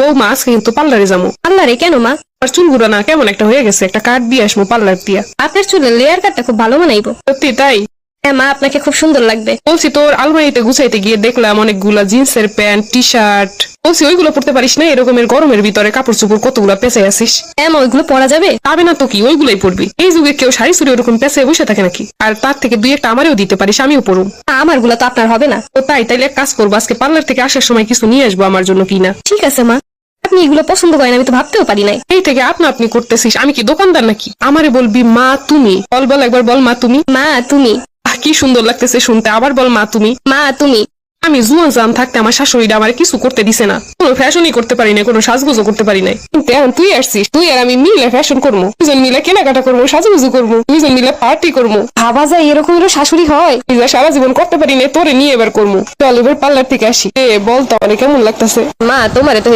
বউ মা আজকে কিন্তু পার্লারে যাবো। পার্লারে কেন মা? আর চুলগুলো না কেমন একটা হয়ে গেছে, একটা কাট দিয়ে আসবো পার্লার দিয়া। আপনার চুলের লেয়ার কাটটা খুব ভালো বানাইবো। সত্যি তাই? হ্যাঁ মা, আপনাকে খুব সুন্দর লাগবে। বলছি তোর আলমারিতে গুছাইতে গিয়ে দেখলাম অনেকগুলা জিন্সের প্যান্ট, টি শার্ট। বলছি ওইগুলো পড়তে পারিস না? এরকমের গরমের ভিতরে কাপড় চোপড় কতগুলা পেঁচে আসিস। হ্যাঁ মা, ওইগুলো পরা যাবে? পাবে না তো কি, ওইগুলাই পড়বি। এই যুগে কেউ শাড়ি চুড়ি ওরকম পেঁচে বসে থাকে নাকি? আর তার থেকে দুই একটা আমারও দিতে পারিস, আমিও পড়ুম। আমার গুলা তো আপনার হবে না। তো তাইলে এক কাজ করবো, আজকে পার্লার থেকে আসার সময় কিছু নিয়ে আসবো আমার জন্য কিনা। ঠিক আছে মা, আপনি এগুলো পছন্দ করেন আমি তো ভাবতেও পারি নাই। এই থেকে আপনা আপনি করতেছিস, আমি কি দোকানদার নাকি? আমারে বলবি মা তুমি। বল একবার বল মা তুমি। মা তুমি। কি সুন্দর লাগতেছে শুনতে, আবার বল মা তুমি। মা তুমি। আমি জুয়ান জান থাকতে আমার শাশুড়িরা আমার কিছু করতে দিছে না, কোনো ফ্যাশনই করতে পারি না, কোনো সাজগুজও করতে পারি নাই। কিন্তু এখন তুই আসছিস, তুই আর আমি মিলে ফ্যাশন করবো, দুজন মিলে কেনাকাটা করবো, সাজুগুজু করবো, দুজন মিলে পার্টি করবো। ভাবা যায় এরকমেরও শাশুড়ি হয়? যা সারা জীবন করতে পারি না, তোরে নিয়ে এবার করবো। চল এবার পার্লার থেকে আসি। বল তো আমার কেমন লাগতেছে? মা তোমারে তো